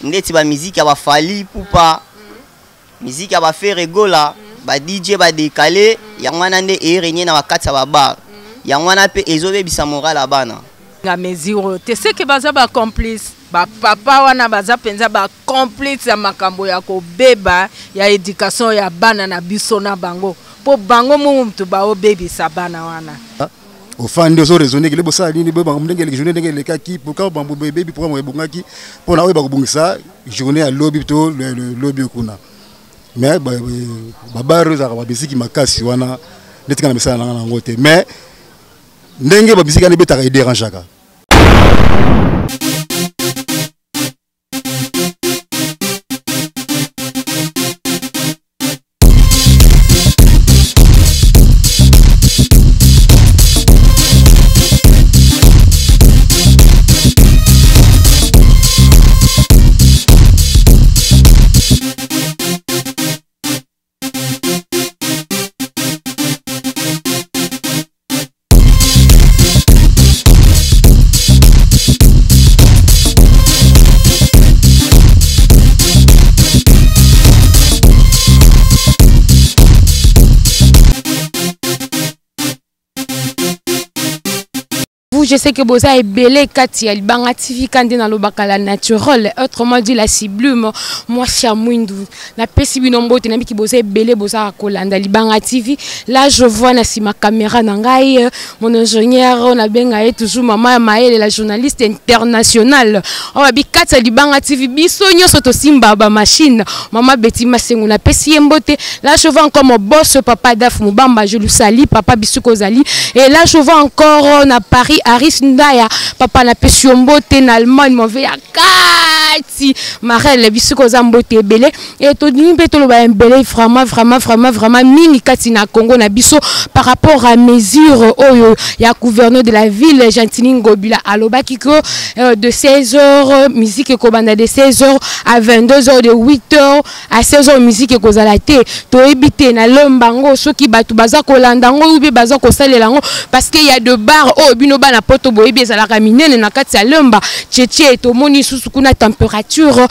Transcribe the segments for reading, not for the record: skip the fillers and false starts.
ndeti ba musique ya ba Fally Ipupa musique ya ba Ferregola ba DJ ba décalé yango wana nde erenye na bakati ya ba bar yango wana pe ezobebisa moral ya bana nga mesure te ce que baza ba complice ba papa wana baza penza ba complice ya makambo ya kobeba ya éducation ya bana na biso na bango po bango mutu ba obebisa bana wana au fan de raisonner que les bossa ni be bango ndenge les journée ndenge les kaki pour quand bango baby pour moi bongaki pour na we ba bongisa journée à lobby to le lobby kuna mais ba roza ba bisiki makasi wana netika na misala na ngote mais ndenge ba bisiki na betaka dérangeaka. Je sais que Boza est belé Katia, il bangatifi kande na lobakala naturel, autrement dit la ciblume, moi chamwindu, na pesi binombo te na biki Boza est belé Boza kolanda li bangatifi. Là je vois na si ma caméra na ngai, mon ingénieur on a benga et toujours maman Maëlle la journaliste internationale. On va bi Katia li bangatifi biso nyoso to simba ba machine, maman Betty Masengu na pesi mbote. Là je vois encore mon boss papa Daf Mubamba, je le salue papa Bisuko Zali. Et là je vois encore on a Paris Aris Ndaya, papa na pesiombo te na Allemagne, mon veille à Kati, Marelle, Bisuko Zambote belé, et tout le monde peut le belé vraiment, mini Kati na Congo na biso par rapport à mesure oyo ya gouverneur de la ville Gentini Ngobila aloba kiko de 16h musique et kobanda de 16h à 22h de 8h à 16h musique et kozalate to ebité na lombango soki batu baza kolandango ou bien baza kosalela ngo parce qu'il y a de bars oh bino bana poto boyebi ezalaka minene na kati ya lomba tchétché to moni susu kuna température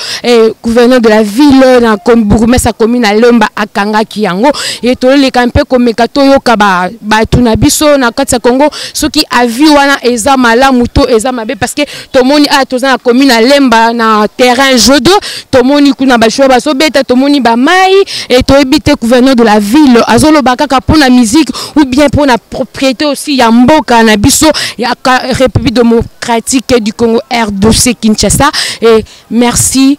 gouverneur de la ville na bourgmestre commune à lomba akangaki yango et to le kampe komeka to yoka batu na biso na kati ya Congo soki avi wana eza malamu to eza mabe parce que to moni a to na commune à lemba na terrain jeu de to moni kuna ba shoba so beta to moni ba mai et to ebité gouverneur de la ville azolo bakaka pour la musique ou bien pour la propriété aussi ya mboka na biso ya République démocratique du Congo RDC Kinshasa et merci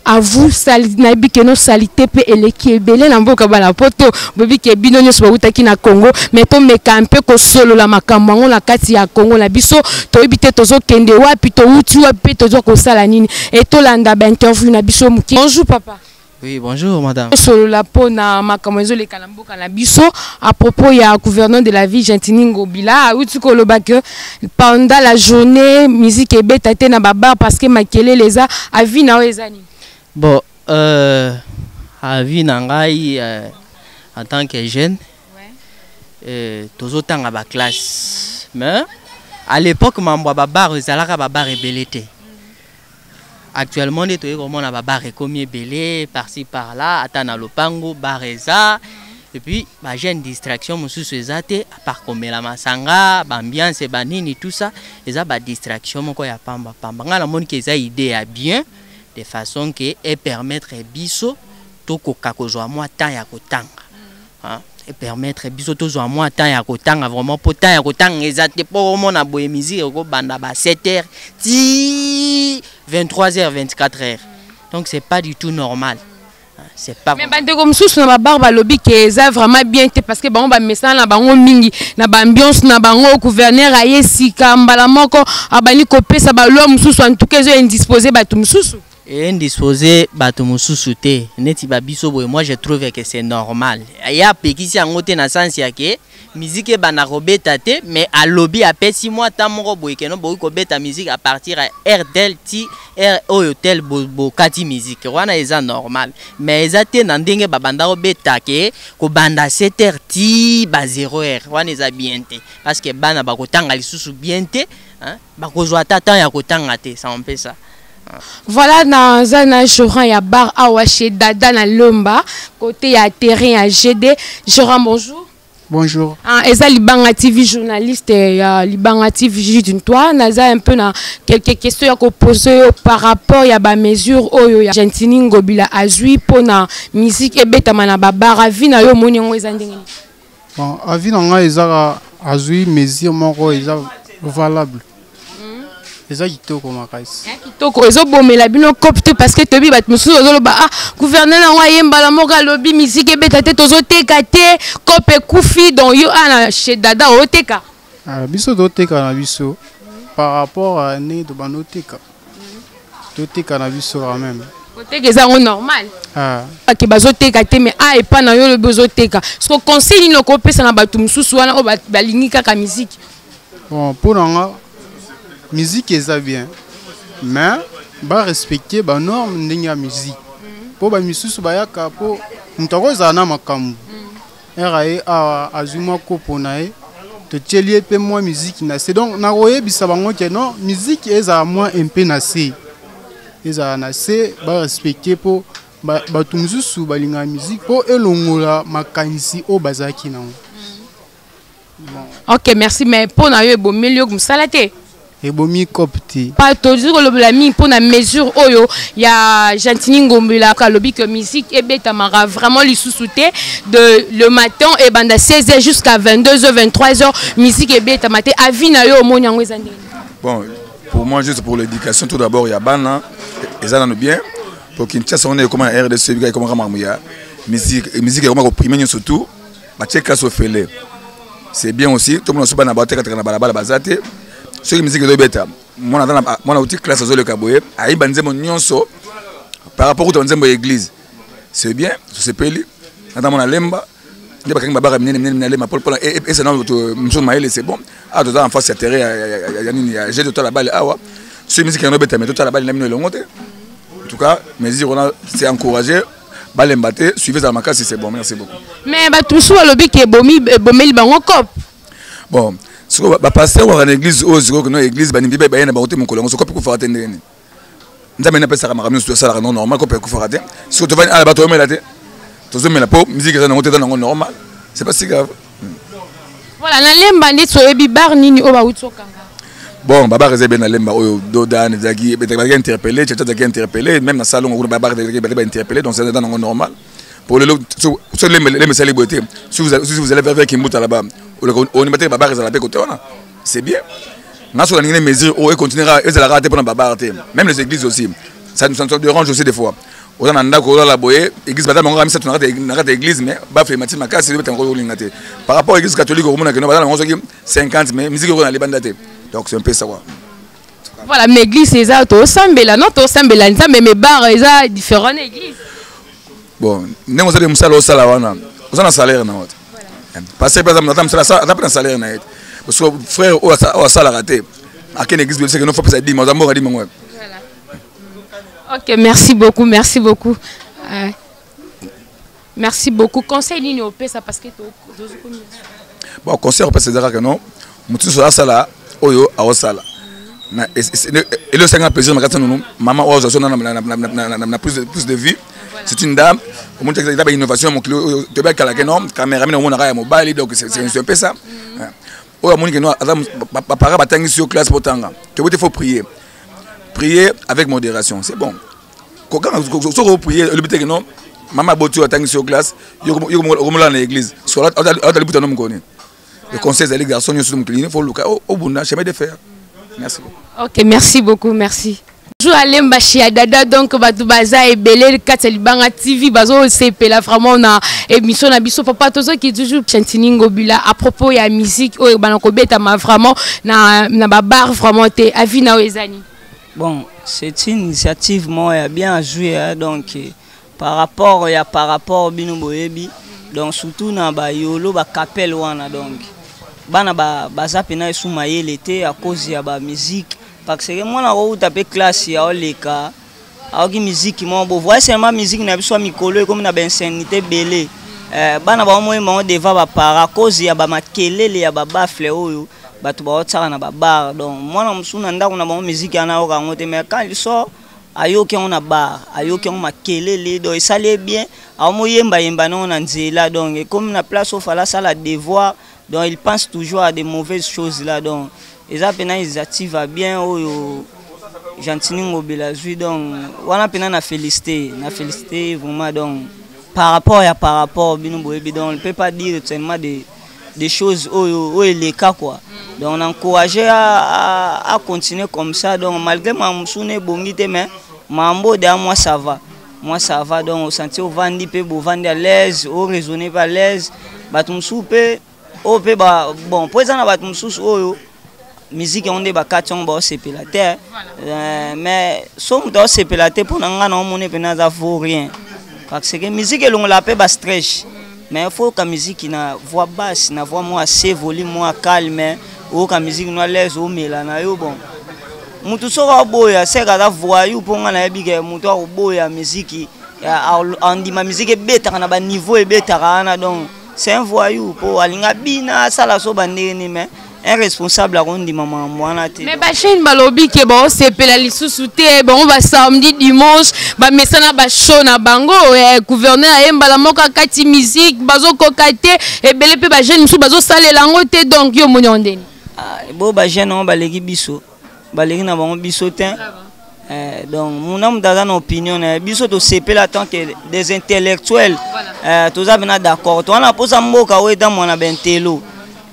à vous salinabi que nos salité pe eleki ebele na mboka bala poto bobi ke bino nyoso bautaki na Congo mais to mekampe ko solo la makambo ngo na kati ya Congo na biso to ebite tozo kende wapi to uti wapi tozo ko sala nini et to landa ba interview na biso muki. Bonjour papa. Oui, bonjour madame. Solo la pona makamozo le kalamboka na biso à propos ya gouverneur de la ville Gentini Ngobila uti ko loba que pendant la journée musique et bête na baba parce que makele les a avi na ezani. Bon, à vie nangai en tant que jeune, tous autant à ma classe. Mais à l'époque, mambo babar, ezalaka babar rebelité. Actuellement, les toyes comme on a babar commis belé par-ci par-là, atana lopango, bareza. Et puis, ma jeune distraction, monsieur Sezate, à part comme la masanga, ambiance, banini, tout ça, et ça, distraction, mon quoi ya pamba pamba. La monde qui a idée à bien. De façon que et permettre biso to koka kozwa moi temps ya kotanga et permettre biso to zwa moi temps ya kotanga vraiment pour temps ya kotanga ezate pour mona boye musique ko banda ba 7h ti 23h 24h donc c'est pas du tout normal. C'est pas mais bande comme sous na barba lobby que ça vraiment bien parce que bon ba message na bango mingi na ba ambiance na bango gouverneur ayesi kambala moko abani kopesa ba loi mususu en tout cas indisposé ba tout mususu et indisposé bato mususu te neti babiso boye moi je trouve que c'est normal ya pekisi yango te na sens ya ke musique bana robeta te mais à lobby apesi moi ta moko boye ke no boye ko beta musique à partir à RDL ti R hotel bo kati musique wana eza normal mais eza te na ndenge babanda robeta ke ko banda 7h ti ba 0h wana eza bien te parce que bana bakotanga lisusu bien te hein bakozwa ta temps ya kotanga te ça on peut ça. Voilà, dans un restaurant, il y a bar Awache Dada na Lomba, côté il y a terrain à GD. Joran, bonjour. Bonjour. Et ça, Libanga TV journaliste, Libanga TV juste toi. Naza un peu na quelques questions à poser par rapport à ba mesure oyo ya Gentini Ngobila azui pour na musique et beta mana ba baravi na yo moni ngo ezandingi. Bon, avi na nga ezaka azui mesure moko eza valable. Eza kitoko makasi. Kitoko ezo bomela bino copte parce que tobi bat musu ozolo ba gouverneur na wa yemba la moka lobby musique et beta te tozo teka te copé kufi donc yo ana chez Dada oteka. Biso do teka na biso par rapport à né de banoteka. Do teka na biso quand même. Oteka eza normal. Ok bazo teka te mais et pas na yo le bezo teka. Ce que conseil ni ko pesa na batu mususu wana o balingi kaka musique. Bon pour nga musique est bien, mais bah respecter bah norme de musique. Pour bah misusu bah yaka pour mtako zana makamu. Erae a azuma koponae te telier pe moi musique na c'est donc na roye bisabango que non musique est à moi un peu nassé. Eza nassé bah respecter pour bah tout misusu bah linga musique pour elongola makanisi o bazaki na. Ok merci mais pour na yo bo milieu comme ça la té. Et bomi copte. Pas toujours le mi pour la mesure oyo il y a Gentini Ngobila kalobi que musique et beta mara vraiment lui sous-souté de le matin et banda 16h jusqu'à 22h 23h musique et beta maté avina yo moni yango ezandi. Bon pour moi juste pour l'éducation tout d'abord il y a bana ezana no bien pour Kinshasa on est comme RDC comme Ramamouya musique comment opprimer surtout ba check so fele. C'est bien aussi tout le monde se bat na bateka na balabala bazate. Ce qui me dit que beta moi on a outil classe zo le kaboye ayi banze mon nyonso par rapport au banze église c'est bien c'est peli dans mon lemba ne ba baba minene lemba pour et c'est non monsieur maïle c'est bon ah tout en face c'est terrain il y a j'ai tout la balle awa ce musique no beta mais tout la balle na mino longote en tout cas mais dire on a c'est encourager balle mbaté suivez dans ma case c'est bon merci beaucoup mais ba tout so lobi ke bomeli bango cop bon ce que pasteur ou en église ou ce que non église bani biba bayena ba ote mon kolongo ce que peut faire atteindre ni nzambe na pesa kama sur ça non normal ko peut faire atteindre ce que tu vas à la bateau mais là tu zo mais la peau musique ça non dans normal c'est pas si grave voilà na lemba ndi so ebi bar nini o ba utsokanga bon baba réservé na lemba oyo dodan zaki ba interpeller tchatcha zaki interpeller même na salon on baba ba interpeller donc c'est dans normal pour le sur les messages beauté si vous allez faire qui mouta là-bas on mettait baba réservé la côté c'est bien na sur la mesure on continuera et la rater pendant baba même les églises aussi ça nous dérange aussi des fois on a ndako la boye église bata monga misa na rate église mais ba flématique makasi le tango lingate par rapport à l'église catholique au monde que no bata on 50 mais musique on a les bandate donc c'est un peu ça quoi. Voilà, mais l'église c'est ça to sambela non to sambela nzambe mais bar eza différent église. Bon, nous avons des salaires au salaire, nous avons un salaire na autre. Parce que par exemple, nous avons un salaire na autre. Parce que frère au salaire raté. À quelle église c'est que nous faut pas dire, nous avons dit moi. Ok, merci beaucoup, merci beaucoup. Merci beaucoup. Conseil ligne au ça parce que bon, conseil au c'est que non, mutu sur la sala, oyo au salaire. Et le 50 plaisir maman au na plus de vie. C'est une dame, au monde qui a une innovation, mon client, tu vas caler non, caméra, mais on a un mobile, donc c'est un peu ça. Au monde qui nous, papa batangi sur classe pour tanga. Tu faut prier, prier avec modération, c'est bon. Quand vous priez, le but est que non, maman botu batangi sur classe, yo comme là dans l'église, sur là, on a le but de nous connaître. Le conseil des garçons, nous sommes clients, faut le cas au bout d'un chemin de fer. Merci. Ok, merci beaucoup, merci. Bonjour à Lembachi à Dada donc Batoubaza et Belé Libanga TV bazo CP là vraiment na émission na biso papa tozo qui toujours Gentini Ngobila à propos ya musique o banako beta ma vraiment na bar vraiment te avis na ezani. Bon, c'est une initiative moi bien joué donc par rapport bino boyebi donc surtout na ba yolo ba capelle wana donc bana baza pena sous maye l'été à cause ya ba musique. Parce que moi na taper classe ya oleka aoki musique moi bon voici seulement musique na biso mikolo comme na bensenité belé bana ba moi mo deva ba para cause ya ba makelele ya ba bafle oyo batu ba otsaka na ba bar donc moi na musuna ndako na ba musique ana oka ngote mais quand il sort ayoki on a bar ayoki on makelele donc ça allait bien amo yemba yemba non na nzela donc et comme na place au fala ça la devoir donc il pense toujours à des mauvaises choses là donc eza pena initiative va bien oyo Gentini Ngobila zui donc wana pena na félicité vraiment donc par rapport bino boyebi donc on ne peut pas dire tellement des choses oyo les cas quoi donc on encourage à continuer comme ça donc malgré ma musune bongite mais mambo de moi ça va donc au senti au vandi pe bo vandi à l'aise au raisonner pas à l'aise batumsu pe o pe ba bon pour ça na batumsu oyo musique on est bakati on ba sepelater mais somme do sepelater pour nga na mone pe na za vaut rien parce que musique elongo la pe ba stress mais il faut que la musique na voix basse na voix moins assez volume moins calme ou que la musique no l'aise au melana yo bon mutu soko boya seka da voix yo ponga na yebike mutu a boya musique on dit ma musique beta na ba niveau e beta kana donc c'est un voyou pour alinga bina sala so bandeni mais un responsable a rondi maman mwana te mais ba chaîne balobi ke bon c'est pela lisusu te bon va samedi dimanche ba mesana ba show na bango gouverneur ayemba la moka kati musique bazo kokate e bele pe ba jeune musu bazo salela ngo te donc yo monyondeni bo ba jeune on ba legi biso ba legi na bango biso te donc mon homme dans une opinion biso to sepela tant que des intellectuels tous ça bena d'accord toi on a posé mboka o dans mon abentelo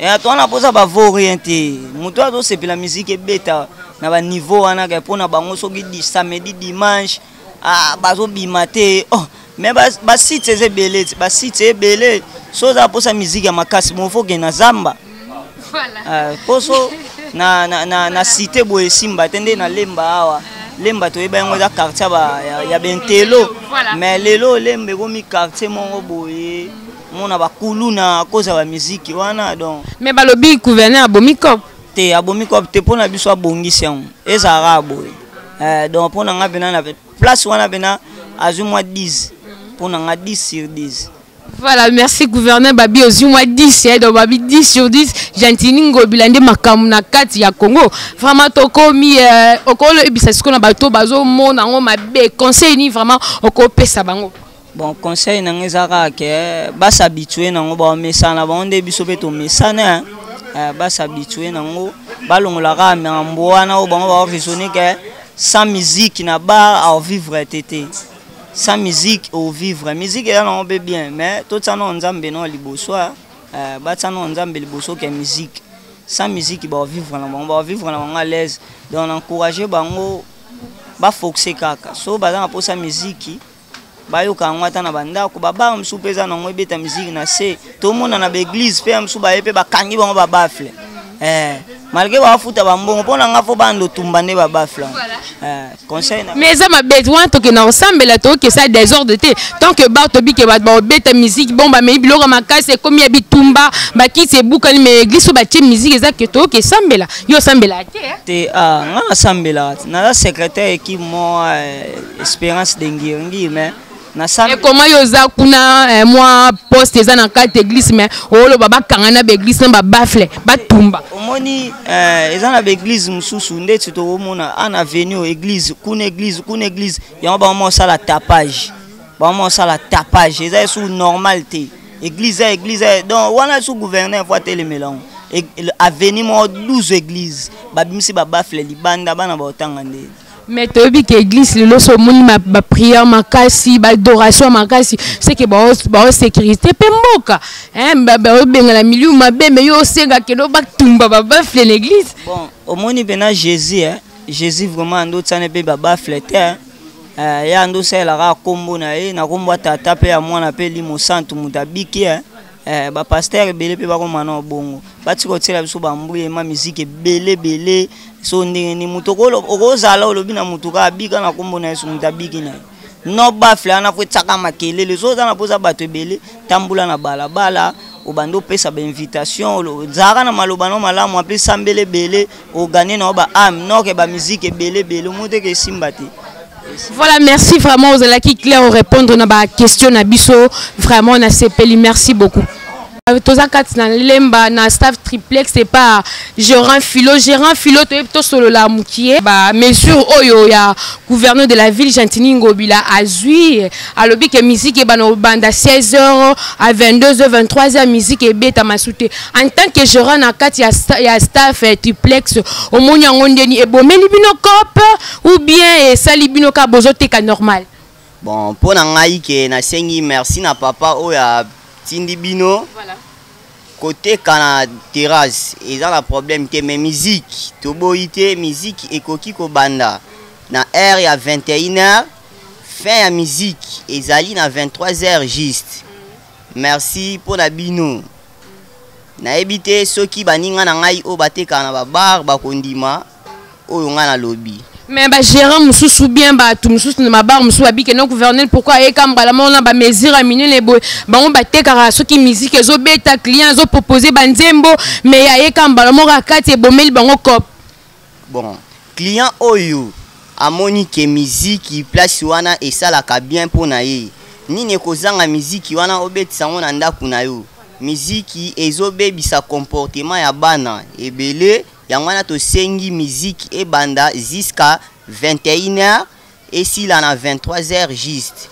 et toi on a posé ba orienté muto to sepela musique beta na ba niveau wana ke pona bango soki di samedi dimanche bazo bimate oh mais ba site c'est belé ba site belé so za posa musique ya makasi mo faut que na zamba voilà poso na cité boye simba tende na lemba awa lemba to eba ngo za quartier ba ya bentelo mais lelo lembe ko mi quartier mongo boye mona ba kuluna koza ba musique wana donc mais balobi gouverneur abomikop te pona biso abongisi yango ezara boye donc pona nga bena na place wana bena azu moi 10 pona nga 10 sur 10. Voilà, merci gouverneur Babi aux mois 10 donc Babi 10 sur 10 Gentini Ngobila nde makamu na kati ya Congo vraiment tokomi okolo ebisa sikona bato bazo mona ngo mabe conseil ni vraiment okopesa bango bon conseil na ngezaka ke ba s'habituer nango ba mesana ba onde biso beto mesana ba s'habituer nango ba longola ka mambo wana o bango ba raisonner que sans musique na ba à vivre tété sans musique au vivre musique là on peut bien mais tout ça non nzambe non liboso ba ça non nzambe liboso que musique sans musique ba vivre na à l'aise donc encourager bango ba foxer kaka so ba na posa musique ba yo ka ngwata na banda ko baba msupeza na ngwe beta musique na se to mona na ba église pe msuba yepe ba kangi bango ba bafle malgré ba futa ba mbongo pona nga fo bando tumbane ba bafla conseil na mais ça ma bête wan to ke na ensemble la to ke ça désordre te tant que ba to bi ke ba beta musique bon ba me biloko makase comme ya bitumba ba ki se bukani mais église ba ti musique exact to ke sambela yo sambela te nga sambela na la secrétaire équipe mo Espérance Dengiringi mais et comment yoza kuna moi poste eza na carte église mais olo baba kangana ba église na ba bafle ba tumba omoni eza na ba église mususu ndeti to omona ana avenue église kuna église yango ba mo sala tapage eza sous normalité église donc wana sous gouverneur faut télémélan avenue mo 12 églises ba bimisi ba bafle libanda bana ba otanga nde. Mais tu as vu que l'église, ma prière, ma casse, ma adoration, ma casse, c'est que la sécurité, pemboka. La milieu, ma belle, mais yo, c'est que l'on va tomber, bafle l'église. Bon, au moins, il y a Jésus, vraiment, d'autres, ça n'est pas bafle, il y a un dossier, la combo, na combo, tata, pe à moi, na pe limo santo, mutabiki, ba pasteur belé pe ba ko mano bongo ba tiko tsela biso ba mbuye ma musique belé so ndeni mutokolo okozala olobina mutuka bika na kombo na yesu mutabiki na no ba flana fo tsaka makelele so za na poza bato belé tambula na balabala obando pesa ba invitation zaka na maloba no malamu apli sambele belé o gagner na ba am no ke ba musique belé muté ke simbati. Voilà, merci vraiment aux qui clair répondre à ma question Nabiso vraiment on a CPL, merci beaucoup. toza kati na lemba na staff triplex c'est pas gérant philo to solo la mukie ba mesure oyo ya gouverneur de la ville Gentini Ngobila azui alobi ke musique ba no banda 16h à 22h 23h musique e beta masute en tant que gérant na kati ya staff triplex au monya ngondeni e bomeli bino cop ou bien sali bino ka bozote ka normal. Bon pour na ngai ke na sengi merci na papa oya tindi bino. Voilà. Côté kana terrasse, ils ont le problème que mes musiques, toboité musique et koki ko banda. Na heure ya 21h, fin ya musique, ils allient na 23h juste. Merci pour la bino. Na ebité ceux qui baninga na ngai o bate kana ba bar ba kondima o yonga na lobby. Mais bah gérant mususu bien bah tout mususu na bar mususu abike non gouverneur pourquoi e kamba la mona ba mesure amine les boy ba on bate kara ceux qui musique ezo beta client ezo proposer banzembo mais ya e kamba la mona kati e bomeli bango cop. Bon client oyo amoni ke musique place wana et ça la ka bien pour na ye nini kozanga musique wana obetisa ngona ndaku na yo musique ezo bebisa comportement ya bana ebele. Yangwana to sengi musique et banda jusqu'à 21h et si là na 23h juste.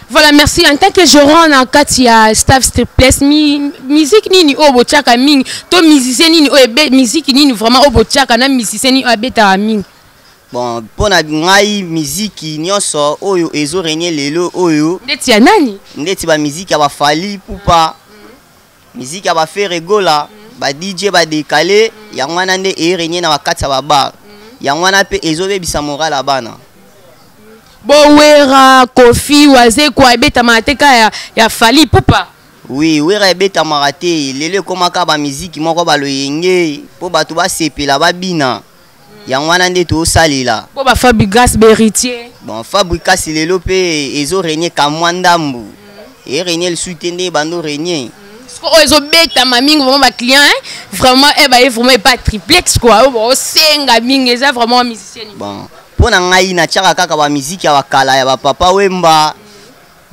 Voilà, merci. En tant que gérant na Katia staff triplex musique nini obo chaka ming to musicien nini o musique nini vraiment obo chaka na musicien ni abeta ming. Bon, pour na ngai musique nyonso oyo ezo régner lelo oyo. Ndeti ya nani? Ndeti ba musique ya ba Fally Ipupa. Musique ya ba Ferregola. Ba DJ ba décalé yangwana nde erenye na wakati ba bar yangwana pe ezobe bisa moral la bana bo wera kofi waze kwa beta mateka ya Fally Ipupa. Oui wera beta marate lele komaka ba musique moko ba loyenge po batu ba sepela ba bina yangwana nde to salila po ba Fabrigas Beritier. Bon Fabrigas lelo pe ezo renye kamwandambu erenye le soutene bando renye. Ils bêta maming vraiment ba client vraiment vraiment pas triplex quoi o senga ming eza vraiment musicien. Bon pour na ngai na chaka kaka ba musique ya bakala ya ba papa Wemba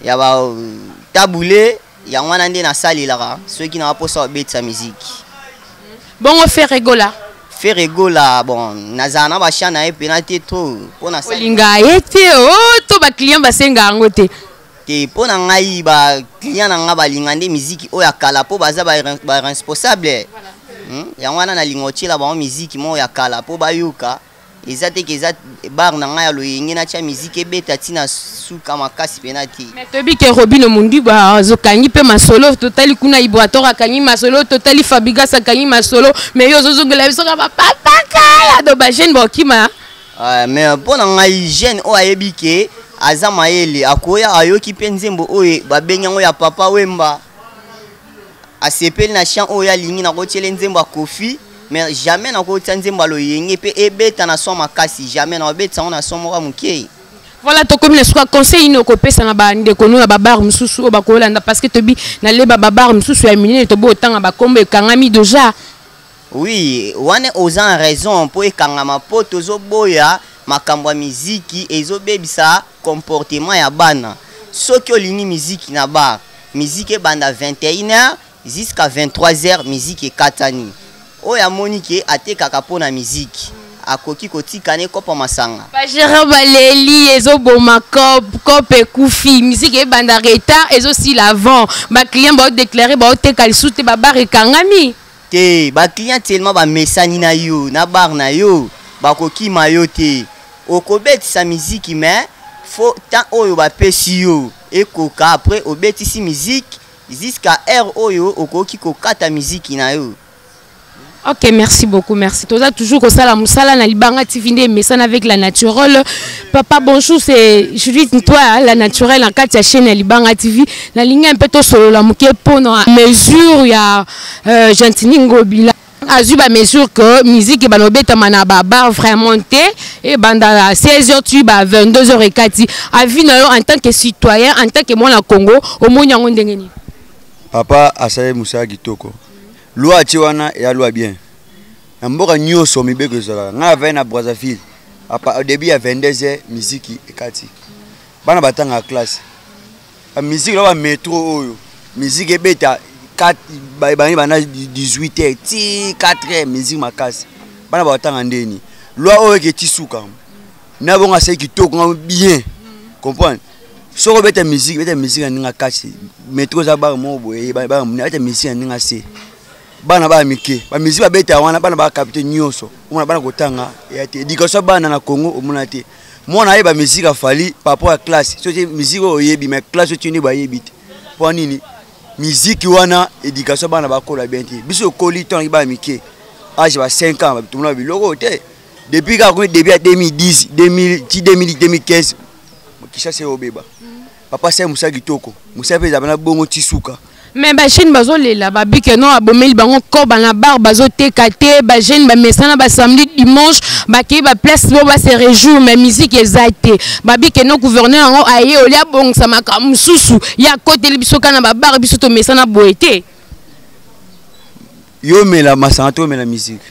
ya ba tabule ya ngwana nde na salilaka ceux qui na posa bêta musique. Bon on fait rigola bon nazana ba chana e penalty trop pour na salinga ete oh to ba client ba senga ngote. Te pona ngai ba client na nga balingande musique oya kala po baza ba responsable ya wana na lingochila ba musique mo ya kala po bayuka ezate ke za bar na nga ya loyenge na cha musique beta tina suka makasi penati. Mais tobi ke Robino Mundi ba zokangi pe masolo totali kuna Ibrator akangi masolo totali Fabrigas akangi masolo mais yo zozongela biso ka papa kala do ba jeune bokima. Mais pona ngai jeune o ayebi ke azama ele akoya ayoki penzembo oye babenyango ya papa Wemba asepeli na chant oya lingi na kotiele nzembo kofi mais jamais na kotia nzembo lo yenge pe ebeta na so makasi jamais na obeta on na so moko mukie. Voilà to comme le conseil ino ko pesa na ba ndeko no ba bar mususu o ba ko landa parce que tobi na le ba bar mususu ya minene to bo tanga ba kombe kangami déjà. Oui wane ozan raison po ekangama po tozo boya makambo ya miziki ezobebisa comportement ya bana soki olingi miziki na bar miziki banda 21h jusqu'à 23h miziki katani oya monike atekaka pona miziki akoki kotikane kopa masanga ba gérant baleli ezoboma cop ekufi miziki banda reta ezo si l'avant ba client ba déclarer ba oteka lisute ba bar ekangami te ba client tellement ba mesani na yo na bar na yo bakoki mayote okobetisa musique mais faut tant oyo ba pesi yo ekoka après obetisi musique jusqu'à heure oyo okoki kokata musique na yo. Ok, merci beaucoup, merci. Toza toujours au salam musala na libanga TV ndé mesana avec la naturelle. Papa bonjour, c'est Judith toi la naturelle en quatre chaîne libanga TV. La ligne un peu to solo la muke pono mesure ya Gentini Ngobila. Azuba mesure que musique banobeta manaba bar vraiment té et banda 16h tu ba 22h et 4 avis en tant que citoyen en tant que moi na Congo au monyango ndengeni. Papa asaye musa kitoko. Loi tiwana ya loi bien. Na mboka nyoso mibeko zola. Nga va na Brazzaville. Au début à 22h musique et 4. Bana batanga classe. La musique là métro oyo. Musique beta 4 18h ti 4h musique makasi bana ba tanga ndeni loi oyo ke tisuka na bonga sai kitoko bien comprendre soko beta musique ninga kasi metro za ba mo boye ba beta musique ninga se bana ba mike ba musique ba beta wana bana ba capter nyoso umona bana kotanga ya te dikoso bana na Congo umona te mona yeba musique afali par rapport à classe so musique oyebi mais classe tu ni ba yebite pour nini musique wana éducation bana ba kola bien te biso koli ton ba mike âge ba 5 ans tout le monde biloko te depuis quand début à 2010 2015 kisha se obeba papa c'est Moussa Kitoko Moussa pe zabana bongo tisuka mais ba jeune bazo lela ba bike non abomeli bango ko bana bar bazo tekate ba jeune ba mesana ba samedi dimanche ba ki ba place bo ba se réjour mais musique ezate ba bike non gouverneur ngo aye olia bongsa makamususu ya côté biso kana ba bar biso to mesana boete yo mela masanga to mela musique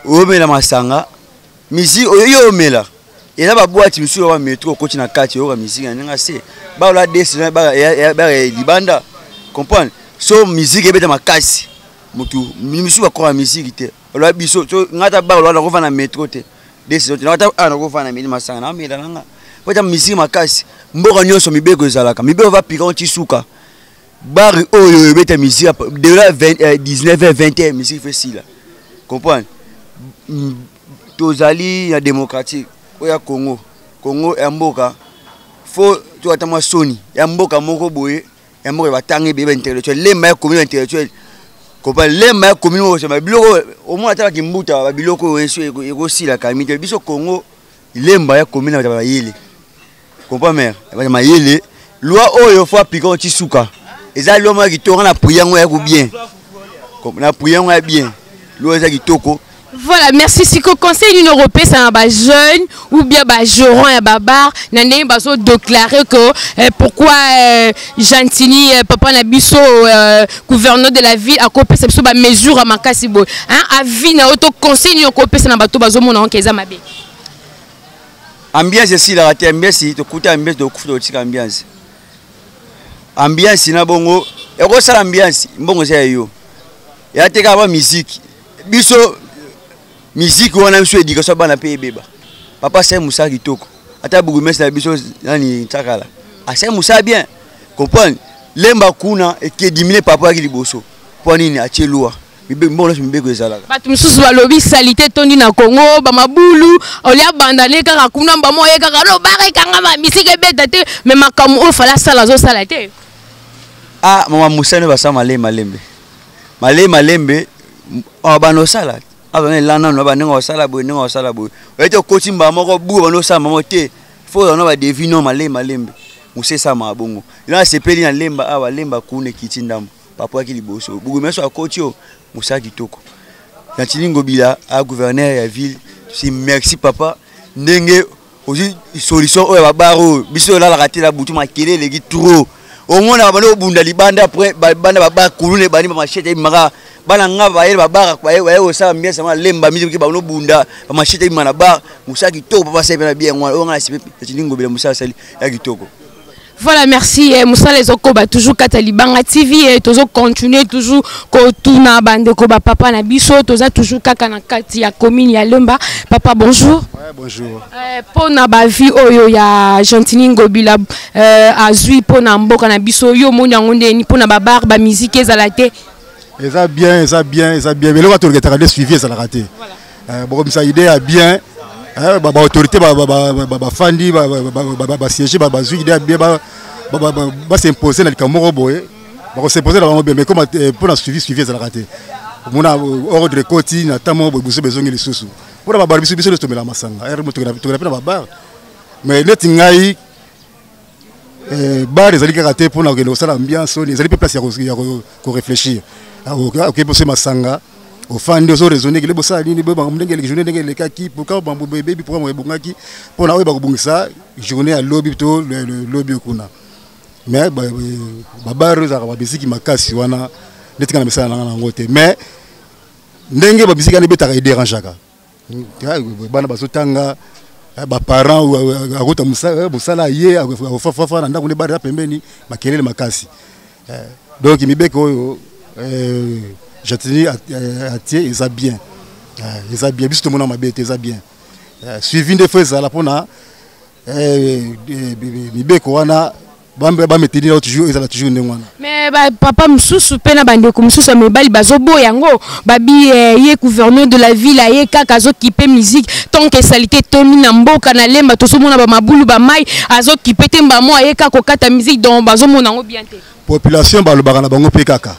o mela masanga musique yo mela et là ba boîte biso wa métro ko tina kati yo ka musique nga se ba la décision ba libanda comprendre so musique ebeta makasi mutu mimisu bakora musique te ola biso so ngata ba ola ko fana métro te décision te ngata ana ko fana mini masanga na mela nga pota musique makasi mboka nyoso mibeko ezalaka mibeko va pika ontisuka bar oyo ebeta musique de la 19h 20h musique fait si là comprendre tozali ya démocratique oya Congo ya mboka fo to atama soni ya mboka moko boye ya mboka batangi bebe intellectuel lemba ya commune intellectuel kopa lemba ya commune o sema biloko o mona tala kimbuta ba biloko eso ego sila kamite biso Congo lemba ya commune ba yele kopa mère ba mayele loi oyo fo appliquer tisuka eza loi ma kitonga na priyango ya ko bien na priyango ya bien loi eza kitoko. Voilà, merci. Si le conseil d'une européenne, c'est un jeune ou bien Joron et Babar, n'en pas déclaré que pourquoi Gentini, papa Nabiso, gouverneur de la ville, a coupé cette mesure à Makasibo. À vie, n'a auto conseil d'une européenne, c'est un bateau bazomo en Kezamabe. Ambiance ici, la raté ambiance, tu écoutes ambiance de coup de ambiance. Ambiance, na bongo, et quoi ça l'ambiance? Bongo c'est yo. Et à tes gars, musique. Biso. Musique wana biso éducation bana pe beba papa c'est Moussa Kitoko ata bourgmestre biso nani takala a c'est Moussa bien comprendre lemba kuna et qui diminuer papa ki liboso pour nini a tchelua bibe mbona mbeko ezalaka batu mususu balobi salité tondi na Congo ba mabulu olia bandane kaka kuna ba moye kaka lo bare kanga ba musique beta te mais makamu o fala sala zo sala te ah mama Moussa ne ba sa malembe bano sala avant lana no ba ningo sala boy eto kotimba moko bu bano sa mamo te fo no ba devino malembe muse sa mabongo ila sepeli na lemba awa lemba kune kitindam papa ki liboso bugu meso akotio Moussa Kitoko na tilingo bila a gouverneur ya ville si merci papa ndenge aussi solution o ba baro biso la raté la butu makele legi trop au mona bano bunda libanda après banda ba kulune bani ba machete mara bana ngaba baye babara baye osala bien sama lemba miziki ba no bunda ba machete mana ba Moussa Kitoko papa c'est bien ngwa on a sipe tilingo bila Moussa sali ya Kitoko. Voilà, merci. Moussa les okoba toujours Katalibanga TV et toujours continuer toujours kotuna bande koba papa na biso toza toujours kaka na kati ya commune ya Lemba. Papa bonjour. Ouais, bonjour. Pona ba vie oyo ya Gentini Ngobila azui pona mboka na biso yo moni ngonde ni pona ba bar ba musique ezalate. Eza bien. Mais le retour que tu as suivi ça l'a raté. Bon ça idée a bien. Ba autorité ba fandi ba siège ba zui idée bien ba s'imposer dans le Cameroun boy. Ba s'imposer dans le mais comme pour la suivi ça l'a raté. Mon ordre côté na tamo besoin les sous. Pour ba biso de tomber la masanga. Tu na ba mais net ngai bar les alika raté pour na que ça l'ambiance les alika place ya réfléchir. OK pour ce masanga. Au fan de raisonner que les bossa ni beba ndenge les journée ndenge les kaki pourquoi bambo baby pour moi bongaki pour na ba bongisa journée à lobby to le lobby kuna mais babaru za ba bisiki makasi wana netika na misala na ngote mais ndenge ba bisiki na beta ka dérangeaka bana bazotanga ba parents ou akota musala ye fa na ndako ne bari pembeni makelele makasi Donc mibeko j'attends à tier et ça bien. Et ça bien, juste mon mabete et ça bien. Suivi des fois ça la pona mibeko wana ba metini toujours ils ont toujours ndengwana. Mais papa msusu pena bandeko msusu mebali bazobo yango babi ye gouverneur de la ville ye kaka zo kipe musique tant que salité tomi na mboka na lemba to somona ba mabulu ba mai azo kipe te mbamo ye kaka kokata musique donc bazo mona ngo bien te. Population ba lobaka na bango pe kaka.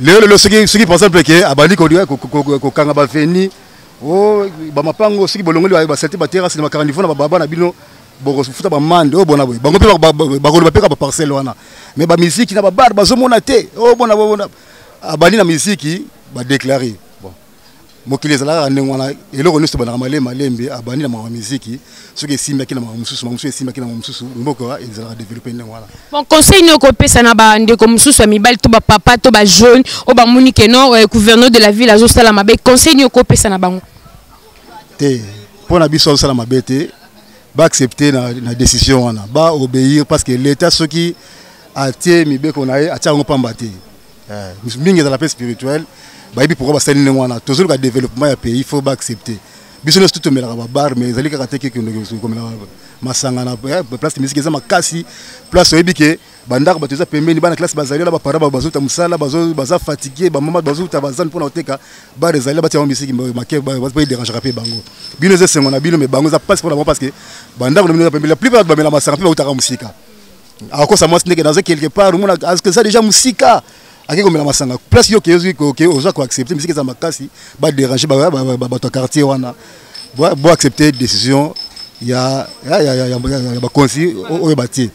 Le ce qui pense que abali ko kanga ba veni oh ba mapango ce qui bolongoli ba salité ba terrasse na makarani fona ba baba na bino boko futa ba mande oh bona boy bango pe ba ko ba pe ka ba parcelle wana mais ba musique na ba bar bazo mona te oh bona abali na musique ba déclarer bon mokili ezala ndengwana eloko nyonso ba na malembe abali na ma musique ce qui simba ki na mususu simba ki na mususu mboko ezala développer ndengwana. Bon conseil no ko pesa na ba ndeko mususu mibali to ba papa to ba jeune o ba munike no gouverneur de la ville azo sala mabe conseil no ko pesa na bango te pona biso sala mabe te ba accepter na décision wana ba obéir parce que l'état ce qui a tie mibeko na ye atia ngo pamba te mingi dans la paix spirituelle ba ibi pourquoi ba sali ngwana toujours ka développement ya pays il faut ba accepter biso no tout melaka ba bar mais ezali kaka te ke comme masanga na place musique za makasi place oyebi ke bandaka bato eza pembeni bana classe bazali la ba paraba bazuta musala baza fatigué ba mama bazuta bazan pona oteka ba rezali ba tia musique make ba déranger pe bango bino ze sengo na bino mais bango za passe pour la parce que bandaka no pembeni la plupart ba mela masanga pe ba utaka musika ako sa moi ce dans quelque part mona est-ce que ça déjà musika aki ko mela masanga place yo ke oza ko accepter musique za makasi ba déranger ba to quartier wana bo accepter décision ya conseil au bâti.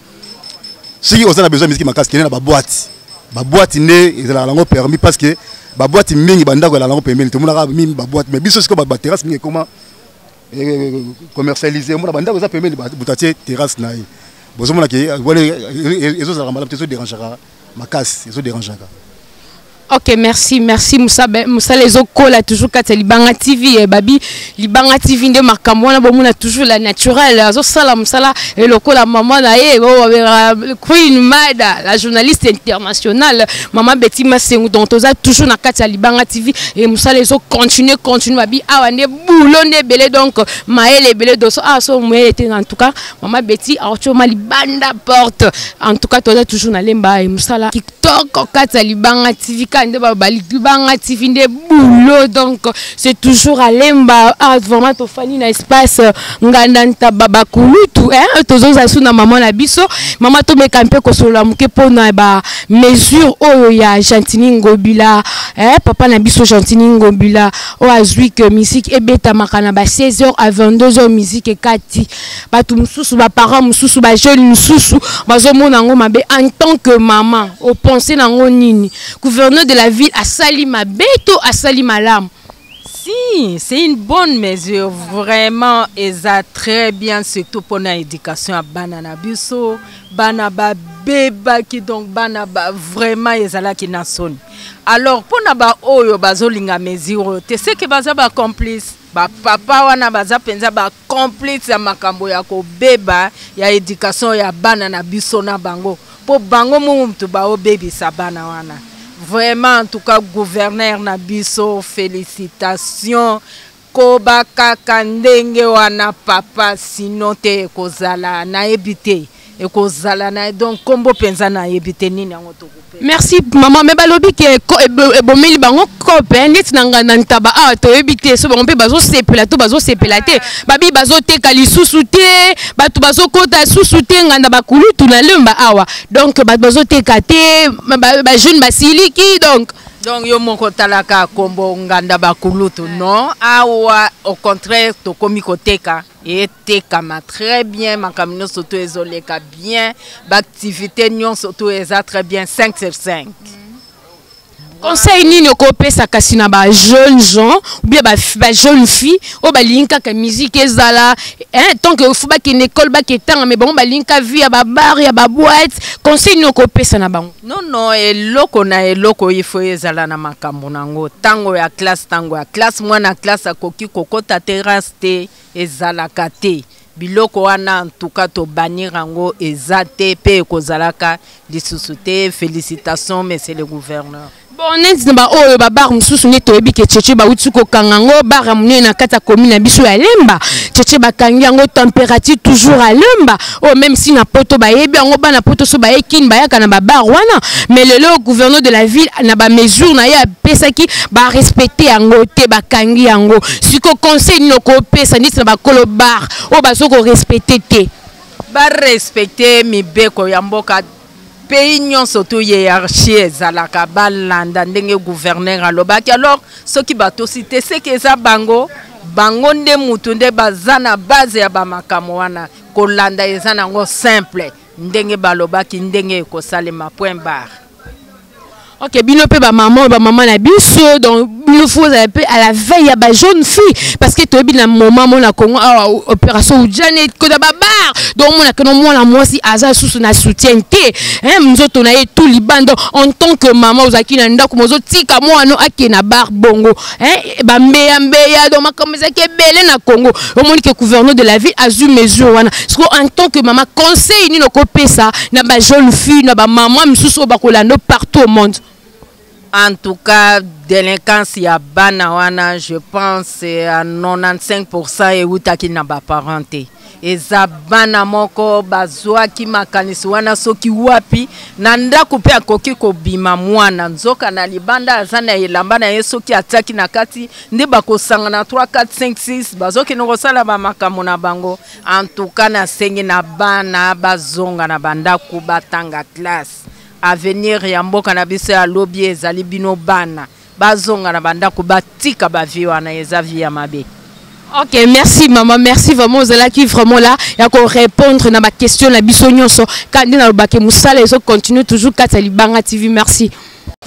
Si on a besoin de musique makasi kena ba boîte né ils la langue permis parce que ba boîte mingi banda ko la langue permis tout le monde a mis ba boîte mais biso ce que ba terrasse mingi comment commercialiser moi banda ko za permis butatie terrasse na yi bozo mona ke voilà ils ont la malade tout dérangera makasi ils ont dérangera. Ok, merci Moussa les okola toujours quand Libanga TV babi Libanga TV de makamwana bomuna toujours la naturelle azo sala musala et lokola maman na Queen Mada la journaliste internationale maman Betty Masengu dont oza toujours na kati Libanga TV et Moussa les continue babi awande boulot ne belé donc maele belé doso so mwete en tout cas maman Betty achoma libanda porte en tout cas toza toujours na lemba et Moussa la TikTok kati Libanga TV Libanga TV de boulot donc c'est toujours à lemba vraiment to fani na espace ngandanta babakulutu tozoza suna maman na biso maman to mekampe ko solo muke pona ba mesure oyo ya Gentini Ngobila papa na biso Gentini Ngobila o azui que musique ebeta makana ba 16h à 22h musique kati batu mususu ba parents mususu ba jeune mususu bazomona ngo mabe en tant que maman au penser nango nini gouverneur de la ville à Salima Beto à Salima Lam. Si, c'est une bonne mesure, vraiment, et ça très bien, surtout pour l'éducation à Banana Biso, Banaba Beba qui donc Banaba vraiment et ça là qui n'a sonné. Alors pour naba oyo bazolinga mesure, tu sais que bazaba complice. Ba papa wana baza penza ba complice ya makambo ya ko beba ya éducation ya Banana Biso na bango. Pour bango mumtu ba o baby sa bana wana. Vraiment, en tout cas, gouverneur Nabiso, félicitations. Koba kakandenge wana papa, sinon te kozala na ebite. Et kozala na donc kombo penza na ebite nini yango to couper. Merci maman, mais balobi ke bomeli bango kope net nanga ntaba to ebite so bango pe bazo sepela to bazo sepela te. Babi bazo te kali susu te, batu bazo kota susu te nganda bakulu tuna lemba awa. Donc bazo te kate ba jeune basiliki donc yo moko talaka kombo nganda bakulutu non awa au contraire to komi koteka et tekama très bien makamino soto ezoleka bien l'activité nyon soto eza très bien 5 sur 5. Conseil nini kopesa kasi na ba jeunes gens ou bien ba jeune fille o ba linka ka musique ezala tant que faut ba ki école ba ki tanga mais bon ba linka vie ya ba bar ya ba boîte conseil nini kopesa na bango. Non eloko na eloko il faut ezala na makambo nango tango ya classe mwana classe akoki kokota terrasse te ezala kate biloko wana en tout cas to bannir yango eza te pe ekozalaka lisusu te. Félicitations monsieur le gouverneur. Bon, neti na ba oyo ba bar mususu ne toyebi ke cheche ba uti ko kangango bar amune na kata commune na biso ya Lemba. Cheche ba kangi yango température toujours à Lemba. Oh, même si na poto ba yebi yango ba na poto so ba ekin ba yaka na ba bar wana. Mais le gouverneur de la ville na ba mesure na ya pesa ki ba respecter yango te ba kangi yango. Siko conseil no ko pesa neti na ba kolo bar. Oh, ba so ko respecter te. Ba respecter mi beko ya mboka. Pays nyonso to hiérarchie ezalaka balanda ndenge gouverneur alobaki. Alors ceux qui bato cité c'est que eza bango nde mutu nde baza na base ya bamakamo wana kolanda eza nango simple ndenge balobaki ndenge ekosalema point barre. Ok, bino pe ba maman na biso donc il faut à la veille ya ba jeune fille parce que to bi na moment mon na Congo opération Janet ko da ba bar donc mon na que non la moi si aza sous na soutien te hein mzoto na tout libando en tant que maman ozaki na ndako mozo tika moi no aki na bar bongo hein ba mbeya donc makamza ke belé na Congo au moins que gouverneur de la ville a eu mesure wana parce que en tant que maman conseil ni no ko pesa na ba jeune fille na ba maman msusu ba kolando partout au monde. En tout cas, délinquance ya bana wana, je pense à 95% et utaki na ba parenté. Eza bana moko bazwa ki makanisi wana soki wapi na ndako pe akoki ko bima mwana nzoka na libanda azana elamba na yeso ki ataki na kati nde bakosanga na 3 4 5 6 bazoki no kosala ba makambo na bango. En tout cas na sengi na bana bazonga na bandako batanga classe. Avenir ya mboka na biso ya lobby ezali bino bana bazonga na bandako batika bavi wana eza vi ya mabe. Ok, merci maman, merci vraiment Zala qui vraiment là ya ko répondre na ma question na biso nyonso kandi na lobake musala ezo continue toujours Katali Banga TV, merci.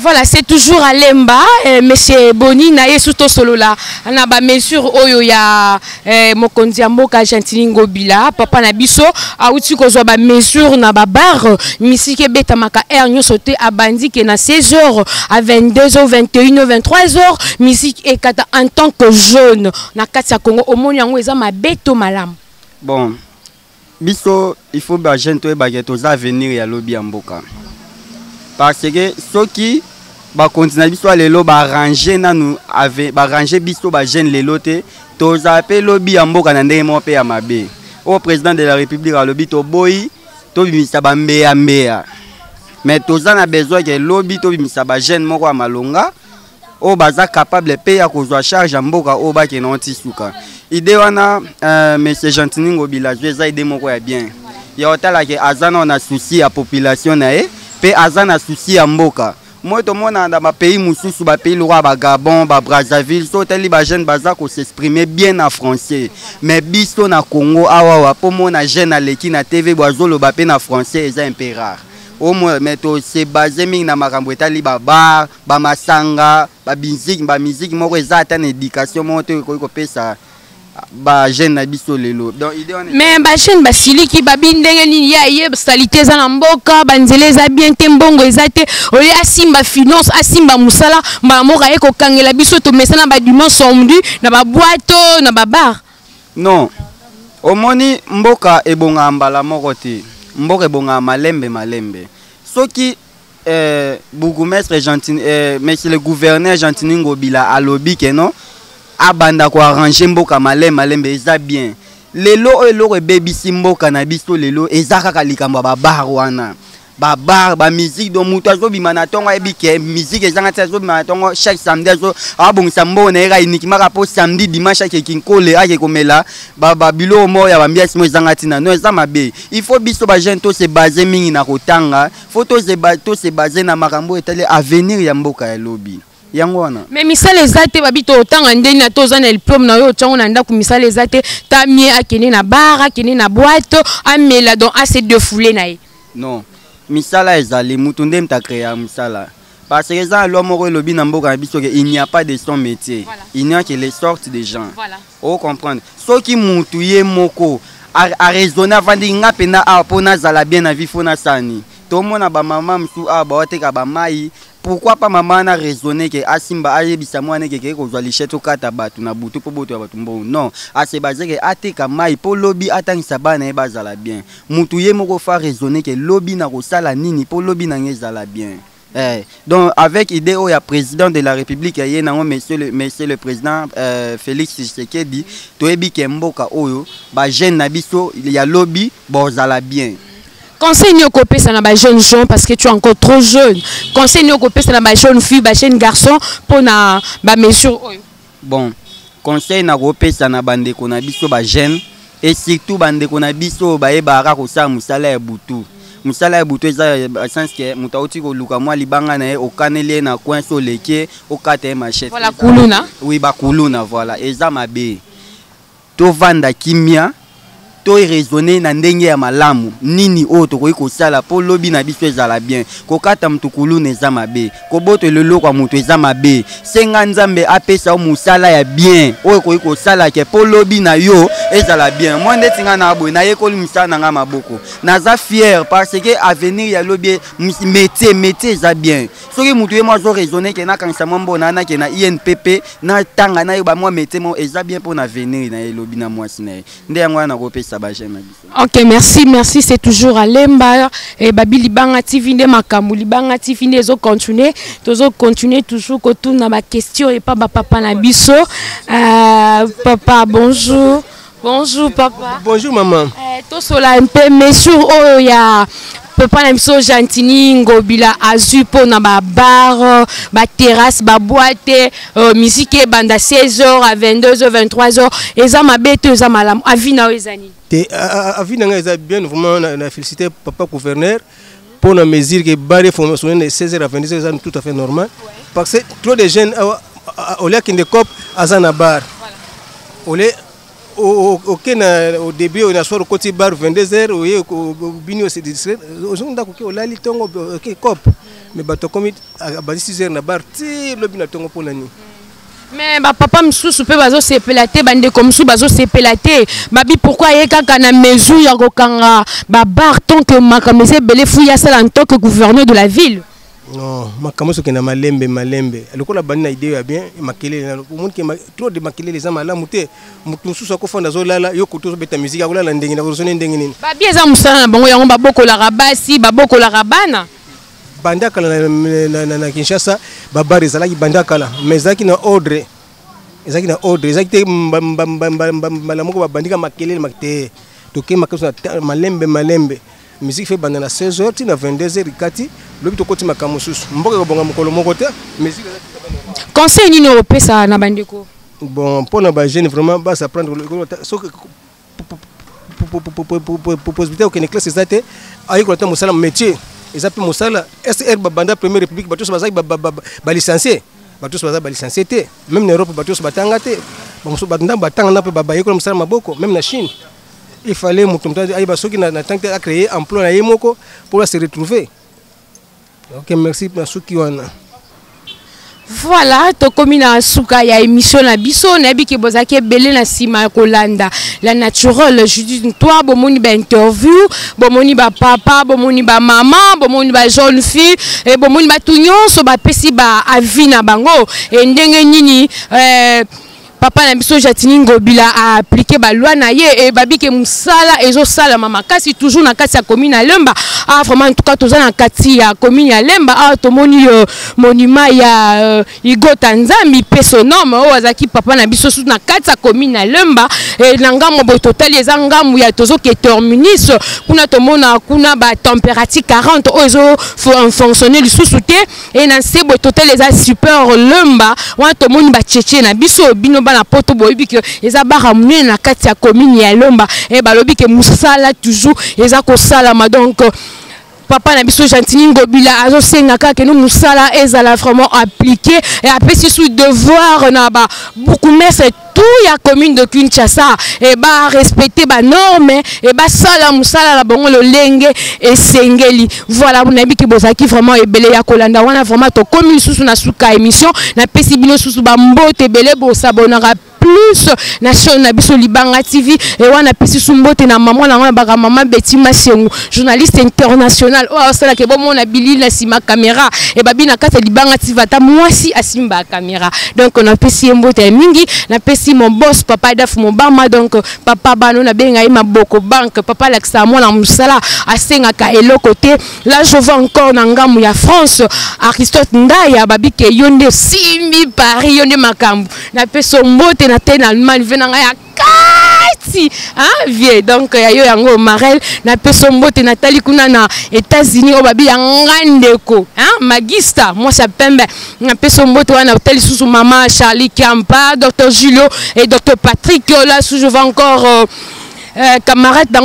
Voilà, c'est toujours à Lemba, monsieur Boni na yesuto solo là. Na ba mesure oyo ya mokonzi mboka Gentili Ngobila, papa na biso a uti ko zo ba mesure na ba bar misike beta maka air nyoso te abandi ke na 16h à 22h 21h 23h musique et kata en tant que jeune na kati ya Congo omoni yango eza mabeto malam. Bon, biso il faut ba jeune to ba geto za venir ya lobby mboka. Parce que ceux qui continuent biso lelo ba ranger nanu avec ba ranger biso ba jeune lelo te to zape lobby ya mboka na ndenge mo pe ya mabe. Au président de la République a lobby to boy to bimisa ba mbeya. Mais to za na besoin que lobby to bimisa ba jeune moko ya malonga o baza capable pe ya kozwa charge mboka o ba ke na ontisuka. Idée wana monsieur Gentili Ngobila za idée moko ya bien. Ya otala ke azana on a souci ya population na e pe azana souci ya mboka. Moi to mona na ba pays mususu ba pays loi ba Gabon ba Brazzaville so teli ba jeune baza ko s'exprimer bien en français mais biso na Congo awa po mona jeune aleki na TV boazolo ba pe na français eza un peu rare. Au moins mais to se basé mingi na makambo etali ba bar ba masanga ba musique moko eza ata na éducation mo to ko pesa ba jeune na biso lelo donc idée on mais ba jeune basili ki babindenge ni ya ye salité za na mboka banzele za bien te mbongo ezate oli asimba finance asimba musala ba moka eko kangela biso to mesana ba dimanche samedi na ba boîte na ba bar non omoni mboka ebonga mbala moko te mboka ebonga malembe soki bourgmestre Gentili monsieur le gouverneur Gentili Ngobila alobi ke non abanda ko arranger mboka malembe eza bien lelo eloko ebebisi mboka na biso lelo eza kaka likambo ba bar wana ba bar ba musique do mutu azobima na tongo ebike musique ezanga tsa azobima na tongo chaque samedi azo abongisa mbona era inikimaka po samedi dimanche ake kinkole ake komela ba bilo mo ya bambiasi mo ezanga tina no eza mabe il faut biso ba jeune to se baser mingi na kotanga faut to se baser na makambo etale avenir ya mboka ya lobby. Mais misale ezate babito otanga ndeni na toza na diplôme na yo tsango na ndako misale ezate tamie akene na bar akene na boîte amela donc assez de foulé na ye. Non, misala ezali mutu ndem ta créer misala parce que ça l'homme moko lobby na mboka biso que il n'y a pas de son métier. Voilà. Il n'y a que les sortes de gens. Voilà. On comprendre. Soki mutu ye moko a raisonner avant de ngapena a pona zala bien na vie fona sani. tomona ba mama msu a ba oteka ba mai. Pourquoi pas maman a raisonné que Asimba a yebisa mwana ke ko zwa lichette okata batu na butu po boto ya batu mbo. Non, a se basé que ateka mai po lobby atangisa bana e bazala bien. Mutu ye moko fa raisonner que lobby na ko sala nini po lobby na ngezala bien. Donc avec idée au président de la République monsieur le président Félix Tshisekedi toyebi ke mboka oyo ba jeune na biso il y a lobby bozala bien. Conseil ni okopé ça na ba jeune gens parce que tu es encore trop jeune. Conseil ni okopé ça na ba jeune fille, ba jeune garçon pour na ba mesure oyo. Bon, conseil na kopé ça na bande ko na biso ba jeune et surtout bande ko na biso ba yeba ko sa musala ya butu. Musala ya butu eza sens que mutauti ko luka mwa libanga na o kanele na coin so leke o kate machete. Voilà kuluna. Oui ba kuluna voilà eza mabe. To vanda kimia to raisonner na ndenge ya malamu nini o to ko sala po lobi na biso ezala bien ko kata mtu kuluna eza mabe ko boto lelo kwa mutu eza mabe senga nzambe apesa o musala ya bien o ko sala ke po lobi na yo ezala bien moi ndetinga na abo na yekoli musala nga maboko naza fier parce que avenir ya lobi métier eza bien soki mutu ye moi zo raisonner ke na kanisa mambo na ke na INPP na tanga na yo ba moi métier mo eza bien pour na avenir na lobi na moi sine nde yango na kopesa. Ok, merci, c'est toujours à Lemba et Babi Libanga TV de Makamou Libanga TV de continuer toujours que tout na ma question et pas papa Nabiso. Papa, bonjour papa. Bonjour maman. Tout cela un peu mais sur oh ya papa Nabiso Gentini Ngobila azu po na ba bar, ba terrasse, ba boîte, musique banda 16h à 22h, 23h et ça m'a bête ça malam avina ezani. Avina nga bien vraiment na féliciter papa gouverneur pour la mesure que barre formation de 16h à 22h c'est tout à fait normal parce que trop de jeunes au lieu qu'ils ne copent à zana bar. Au début on a soir au côté bar 22h au bino c'est distrait aujourd'hui ndako ke olali tongo ke cop mais bato comme à 6h na bar ti lobi na tongo pour nani. Mais papa msusu pe bazo sepelate bande comme sou bazo sepelate babi pourquoi yeka na mesure ya kokanga ba bar tant que makamese belé fouya sala en tant que gouverneur de la ville. Non, makamoso ke na malembe alikola bani na idée ya bien makele na monde ke trop de makele les amala muté mutu msusu ko fonda zo lala yo kuto beta musique akola ndenge na rosone ndenge nini. Babi eza musala na bango yango baboko la rabasi baboko la rabana. Bandakala na Kinshasa babari ezalaki bandakala mais ezalaki na ordre ezalaki te mbala moko babandika makelele makite toke makaso na malembe musique fait banda na 16h tina 22h kati lobi to koti makamususu mboka ko bonga mokolo moko te musique conseil nini opesa na bandeko bon pour na ba jeune vraiment ba ça prendre so possibilité que les classes ezate ayi ko ta musala métier ils appellent Moussala SR Banda Première République bateau bazaki ba licencié bateau bazaki ba licencié té même en Europe bateau batanga té bamuso batanda batanga na pe ba yeko Moussala maboko même na Chine il fallait mutumta ay ba soki na tank à créer emploi na yemoko pour se retrouver. OK merci na soki wana. Voilà, to komina suka ya émission na biso na bi ke bozaki belé na sima kolanda la naturelle je dis toi bomoni ba interview bomoni ba papa bomoni ba maman bomoni ba jeune fille et bomoni ba tunyo so ba pesi ba avina bango et ndenge nini papa na biso Jatini Ngobila a appliqué ba loi na ye et babi ke musala ezo sala mama kasi toujours na kati ya commune ya Lemba vraiment en tout cas toza na kati ya commune ya Lemba tomoni monument ya Igo Tanzambi personome o azaki papa na biso na kati ya commune ya Lemba et na ngambo bo total eza ngambo ya tozo ke terminus kuna tomona kuna ba température 40 o ezo fonctionner lisusu te et na sebo total eza super Lemba wa tomoni ba cheche na biso bino na poto boyebi ke eza bara munene na kati ya commune ya Lomba et balobi ke musala toujours eza ko sala ma donc papa na biso Jantini Ngobila azo senga ka ke no musala ezala vraiment appliqué et après sous devoir na ba beaucoup mais c'est tout ya commune de Kinshasa et ba respecter ba normes et ba sala musala la bongo le lenge et sengeli voilà on a bi ki bozaki vraiment ebele ya kolanda wana vraiment to commune sous na suka émission na pesi bino sous ba mbote ebele bo sabonaka plus na chaîne na biso Libanga TV et wana pesi sumbote na maman na baka maman Betty Masengu journaliste international oh sala ke bon na bili na sima caméra et babi na kata Libanga TV ata mwasi asimba caméra donc on a pesi mbote mingi na pesi mon boss papa daf mon bama donc papa bano na benga ma boko banque papa laksa moi na musala asenga ka elo côté là je vois encore na ngamu ya France Aristote Ndaya babi ke yonde simbi Paris yonde makambu na peso mbote na tena Allemagne venanga ya kati hein vie donc ya yo yango Marel na peso mbote Nathalie kuna na États-Unis o babi ya ngandeko hein magista moi ça pembe na peso mbote wana hôtel sous maman Charlie Kampa Dr Julio et Dr Patrick là sous je vois encore camarade dans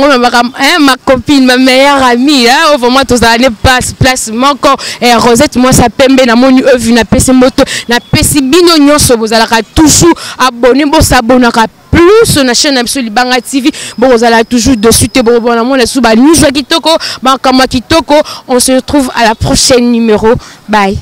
ma copine ma meilleure amie hein vraiment tous années place encore et Rosette moi ça pembe na moni vu na pesi moto na pesi bino nyonso bozalaka toujours abonné bo s'abonner plus na chaîne absolue Libanga TV bon vous allez toujours dessus te bon na mona sous ba news kitoko ba kama kitoko on se retrouve à la prochaine numéro bye.